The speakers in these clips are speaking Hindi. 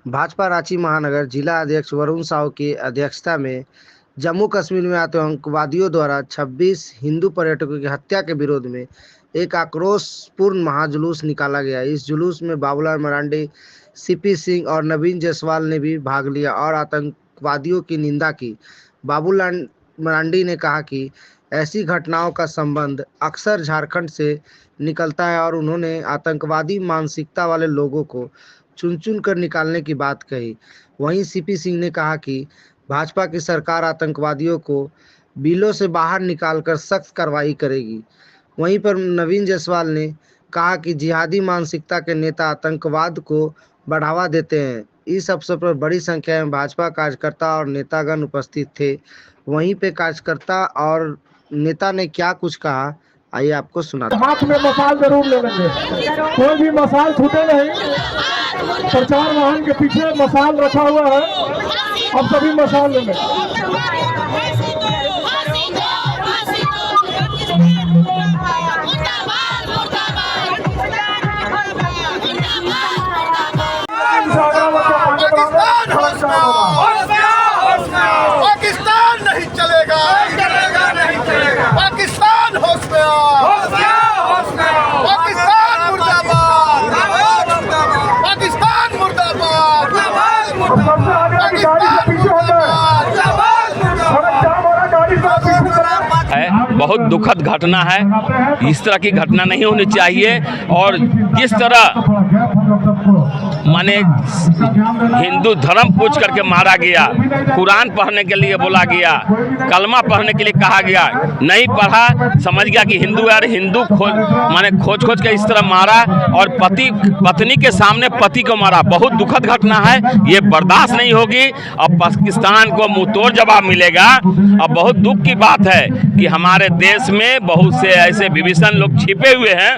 भाजपा रांची महानगर जिला अध्यक्ष वरुण साहू की अध्यक्षता में जम्मू कश्मीर में आतंकवादियों द्वारा 26 हिंदू पर्यटकों की हत्या के विरोध में एक आक्रोशपूर्ण महाजुलूस निकाला गया। इस जुलूस में बाबूलाल मरांडी, सीपी सिंह और नवीन जायसवाल ने भी भाग लिया और आतंकवादियों की निंदा की। बाबूलाल मरांडी ने कहा कि ऐसी घटनाओं का संबंध अक्सर झारखंड से निकलता है और उन्होंने आतंकवादी मानसिकता वाले लोगों को चुन चुन कर निकालने की बात कही। वहीं सीपी सिंह ने कहा कि भाजपा की सरकार आतंकवादियों को बिलों से बाहर निकालकर सख्त कार्रवाई करेगी। वहीं पर नवीन जायसवाल ने कहा कि जिहादी मानसिकता के नेता आतंकवाद को बढ़ावा देते हैं। इस अवसर पर बड़ी संख्या में भाजपा कार्यकर्ता और नेतागण उपस्थित थे। वहीं पे कार्यकर्ता और नेता ने क्या कुछ कहा, आइए आपको सुनाते हैं। हाथ में मसाल जरूर ले लेंगे, कोई भी मसाल छूटे नहीं। प्रचार वाहन के पीछे मसाल रखा हुआ है, अब सभी मसाल ले लें। पाकिस्तान नहीं चलेगा, पाकिस्तान होश में आओ, पाकिस्तान मुर्दाबाद, पाकिस्तान मुर्दाबाद, है। बहुत दुखद घटना है, इस तरह की घटना नहीं होनी चाहिए। और जिस तरह माने हिंदू धर्म पूछ करके मारा गया, कुरान पढ़ने के लिए बोला गया, कलमा पढ़ने के लिए कहा गया, नहीं पढ़ा, समझ गया कि हिंदू है, हिंदू खोज खोज के इस तरह मारा और पति पत्नी के सामने पति को मारा। बहुत दुखद घटना है, ये बर्दाश्त नहीं होगी। अब पाकिस्तान को मुंहतोड़ जवाब मिलेगा। अब बहुत दुख की बात है कि हमारे देश में बहुत से ऐसे विभीषण लोग छिपे हुए हैं,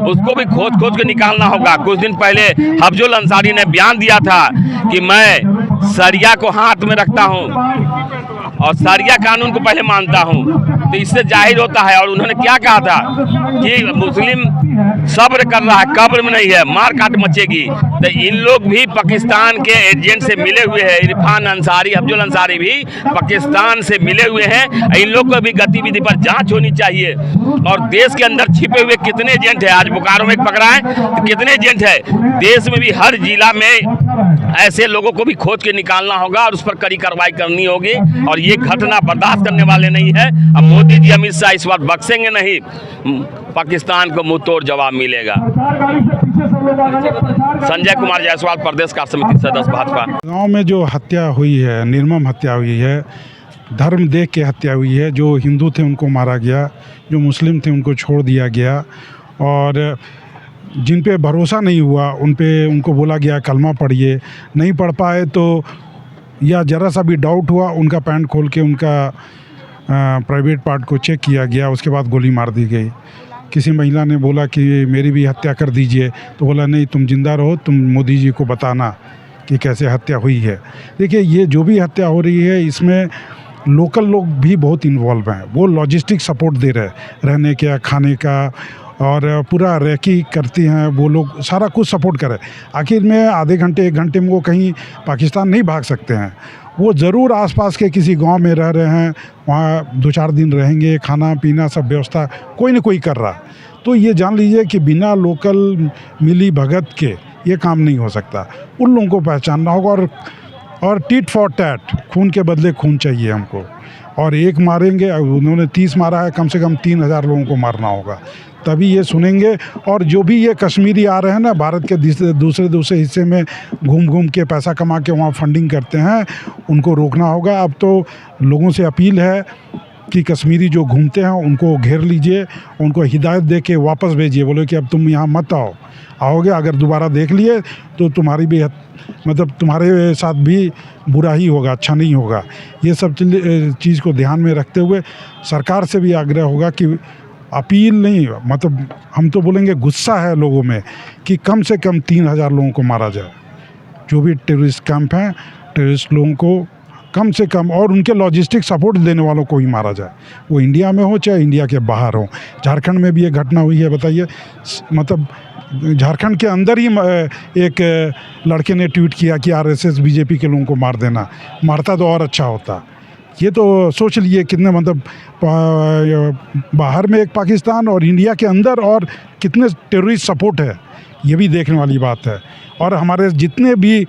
उसको भी खोज खोज के निकालना होगा। कुछ दिन पहले हफजुल अंसारी ने बयान दिया था कि मैं शरिया को हाथ में रखता हूं और शरिया कानून को पहले मानता हूं, तो इससे जाहिर होता है। और उन्होंने क्या कहा था कि मुस्लिम सब्र कर रहा है, कब्र में नहीं है, मार काट मचेगी। तो इन लोग भी पाकिस्तान के एजेंट से मिले हुए हैं। इरफान अंसारी, हफजुल अंसारी भी पाकिस्तान से मिले हुए हैं। इन लोग को भी गतिविधि पर जांच होनी चाहिए। और देश के अंदर छिपे हुए कितने एजेंट है, आज बोकारो में पकड़ा है, तो कितने एजेंट है। देश में भी हर जिला में ऐसे लोगों को भी खोज के निकालना होगा और उस पर कड़ी कार्रवाई करनी होगी। और ये घटना बर्दाश्त करने वाले नहीं है। अब मोदी जी, अमित शाह इस बार बख्शेंगे नहीं, पाकिस्तान को मुंहतोड़ जवाब मिलेगा। संजय कुमार जायसवाल, प्रदेश कार्य समिति सदस्य भाजपा। गांव में जो हत्या हुई है, निर्मम हत्या हुई है, धर्म देख के हत्या हुई है। जो हिंदू थे उनको मारा गया, जो मुस्लिम थे उनको छोड़ दिया गया, और जिन पे भरोसा नहीं हुआ उनको बोला गया कलमा पढ़िए, नहीं पढ़ पाए तो या ज़रा सा भी डाउट हुआ, उनका पैंट खोल के उनका प्राइवेट पार्ट को चेक किया गया, उसके बाद गोली मार दी गई। किसी महिला ने बोला कि मेरी भी हत्या कर दीजिए, तो बोला नहीं, तुम जिंदा रहो, तुम मोदी जी को बताना कि कैसे हत्या हुई है। देखिए, ये जो भी हत्या हो रही है इसमें लोकल लोग भी बहुत इन्वॉल्व हैं। वो लॉजिस्टिक सपोर्ट दे रहे हैं, रहने का, खाने का, और पूरा रैकी करती हैं वो लोग, सारा कुछ सपोर्ट करें। आखिर में आधे घंटे 1 घंटे में वो कहीं पाकिस्तान नहीं भाग सकते हैं। वो ज़रूर आसपास के किसी गांव में रह रहे हैं, वहाँ 2-4 दिन रहेंगे, खाना पीना सब व्यवस्था कोई न कोई कर रहा। तो ये जान लीजिए कि बिना लोकल मिली भगत के ये काम नहीं हो सकता। उन लोगों को पहचानना होगा, और टिट फॉर टैट, खून के बदले खून चाहिए हमको। और एक मारेंगे, उन्होंने 30 मारा है, कम से कम 3000 लोगों को मारना होगा, तभी ये सुनेंगे। और जो भी ये कश्मीरी आ रहे हैं ना, भारत के दूसरे हिस्से में घूम घूम के पैसा कमा के वहाँ फंडिंग करते हैं, उनको रोकना होगा। अब तो लोगों से अपील है कि कश्मीरी जो घूमते हैं उनको घेर लीजिए, उनको हिदायत दे के वापस भेजिए। बोले कि अब तुम यहाँ मत आओगे, अगर दोबारा देख लिए तो तुम्हारी भी तुम्हारे साथ भी बुरा ही होगा, अच्छा नहीं होगा। ये सब चीज़ को ध्यान में रखते हुए सरकार से भी आग्रह होगा कि अपील नहीं, हम तो बोलेंगे गुस्सा है लोगों में कि कम से कम 3000 लोगों को मारा जाए। जो भी टेररिस्ट कैंप हैं, टेररिस्ट लोगों को कम से कम, और उनके लॉजिस्टिक सपोर्ट देने वालों को ही मारा जाए, वो इंडिया में हो चाहे इंडिया के बाहर हो। झारखंड में भी ये घटना हुई है, बताइए, झारखंड के अंदर ही एक लड़के ने ट्वीट किया कि आरएसएस बीजेपी के लोगों को मार देना, मारता तो और अच्छा होता। ये तो सोच लिए कितने मतलब बाहर में एक पाकिस्तान और इंडिया के अंदर और कितने टेररिस्ट सपोर्ट है, ये भी देखने वाली बात है। और हमारे जितने भी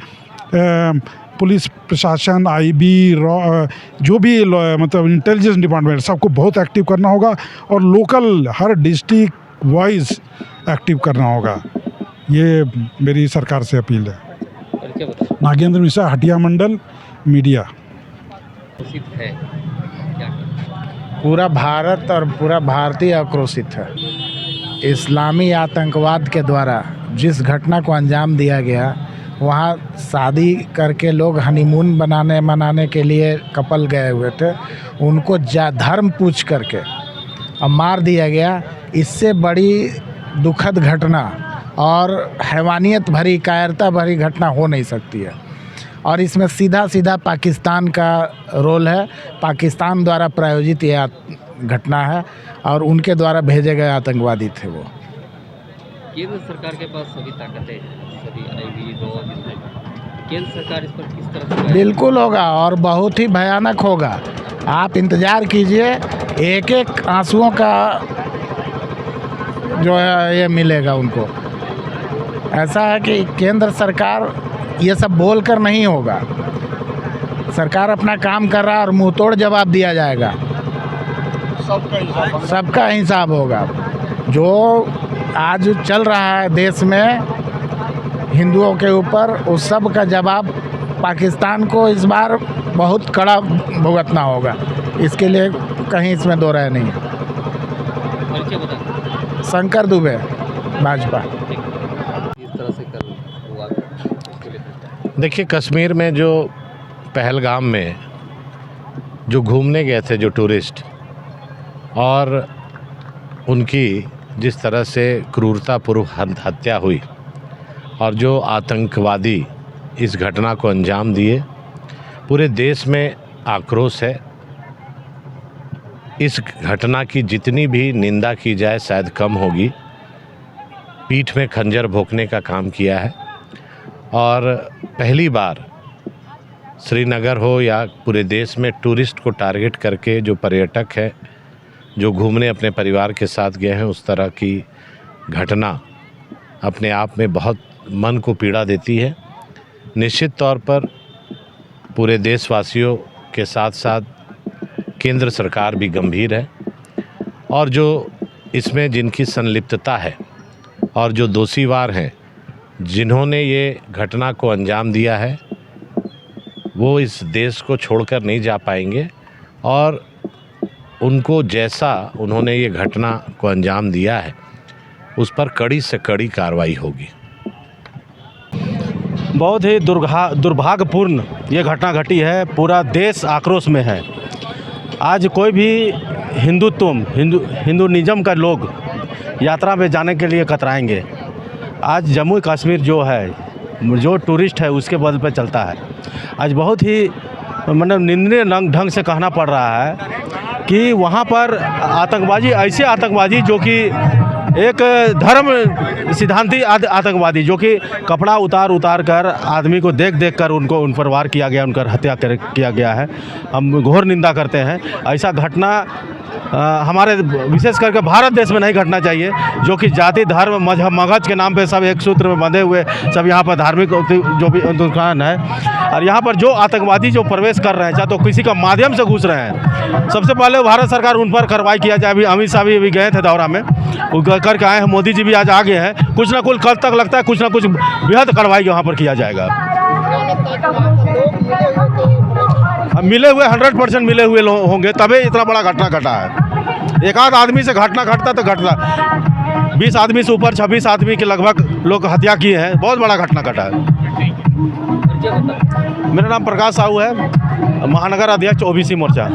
पुलिस प्रशासन, आईबी, जो भी मतलब इंटेलिजेंस डिपार्टमेंट, सबको बहुत एक्टिव करना होगा और लोकल हर डिस्ट्रिक्ट वाइज एक्टिव करना होगा। ये मेरी सरकार से अपील है। नागेंद्र मिश्रा, हटिया मंडल, मीडिया। पूरा भारत और पूरा भारतीय आक्रोशित है। इस्लामी आतंकवाद के द्वारा जिस घटना को अंजाम दिया गया, वहाँ शादी करके लोग हनीमून मनाने के लिए कपल गए हुए थे, उनको धर्म पूछ करके अब मार दिया गया। इससे बड़ी दुखद घटना और हैवानियत भरी, कायरता भरी घटना हो नहीं सकती है। और इसमें सीधा सीधा पाकिस्तान का रोल है। पाकिस्तान द्वारा प्रायोजित यह घटना है और उनके द्वारा भेजे गए आतंकवादी थे वो। केंद्र सरकार के पास सभी ताकतें हैं, सभी आईबी, केंद्र सरकार इस पर किस तरह से? बिल्कुल होगा और बहुत ही भयानक होगा। आप इंतज़ार कीजिए, एक एक आंसुओं का जो है ये मिलेगा उनको। ऐसा है कि केंद्र सरकार ये सब बोल कर नहीं होगा, सरकार अपना काम कर रहा है और मुंह तोड़ जवाब दिया जाएगा। सबका हिसाब होगा। जो आज चल रहा है देश में हिंदुओं के ऊपर, उस सब का जवाब पाकिस्तान को इस बार बहुत कड़ा भुगतना होगा। इसके लिए कहीं इसमें दो राय नहीं है। शंकर दुबे, भाजपा। इस तरह से कल हुआ। देखिए, कश्मीर में जो पहलगाम में जो घूमने गए थे जो टूरिस्ट, और उनकी जिस तरह से क्रूरतापूर्व हत्या हुई और जो आतंकवादी इस घटना को अंजाम दिए, पूरे देश में आक्रोश है। इस घटना की जितनी भी निंदा की जाए शायद कम होगी। पीठ में खंजर भोंकने का काम किया है और पहली बार श्रीनगर हो या पूरे देश में टूरिस्ट को टारगेट करके जो पर्यटक है जो घूमने अपने परिवार के साथ गए हैं, उस तरह की घटना अपने आप में बहुत मन को पीड़ा देती है। निश्चित तौर पर पूरे देशवासियों के साथ साथ केंद्र सरकार भी गंभीर है और जो इसमें जिनकी संलिप्तता है और जो दोषीवार हैं, जिन्होंने ये घटना को अंजाम दिया है, वो इस देश को छोड़कर नहीं जा पाएंगे और उनको जैसा उन्होंने ये घटना को अंजाम दिया है उस पर कड़ी से कड़ी कार्रवाई होगी। बहुत ही दुर्भाग्यपूर्ण ये घटना घटी है। पूरा देश आक्रोश में है। आज कोई भी हिंदुनिज्म का लोग यात्रा में जाने के लिए कतराएंगे। आज जम्मू कश्मीर जो है, जो टूरिस्ट है उसके बल पे चलता है। आज बहुत ही मतलब निंदनीय ढंग से कहना पड़ रहा है कि वहाँ पर आतंकवादी, ऐसे आतंकवादी जो कि एक धर्म सिद्धांती आतंकवादी, जो कि कपड़ा उतार कर आदमी को देख कर उनको उन पर वार किया गया, उनका हत्या किया गया है। हम घोर निंदा करते हैं। ऐसा घटना हमारे विशेष करके भारत देश में नहीं घटना चाहिए, जो कि जाति, धर्म, मजहब, मगज के नाम पे सब एक सूत्र में बंधे हुए सब यहाँ पर धार्मिक जो भी दुकान है, और यहाँ पर जो आतंकवादी जो प्रवेश कर रहे हैं, चाहे तो किसी का माध्यम से घुस रहे हैं, सबसे पहले भारत सरकार उन पर कार्रवाई किया जाए। अभी अमित शाह भी गए थे दौरा में, करके आए हैं। मोदी जी भी आज आ गए हैं। कुछ ना कुछ कल तक लगता है कुछ ना कुछ बेहद कार्रवाई यहाँ पर किया जाएगा। मिले हुए 100% मिले हुए होंगे, तभी इतना बड़ा घटना घटा है। एक आध आदमी से घटना घटता तो घटता, 20 आदमी से ऊपर 26 आदमी के लगभग लोग हत्या किए हैं। बहुत बड़ा घटना घटा है। मेरा नाम प्रकाश साहू है, महानगर अध्यक्ष ओबीसी मोर्चा।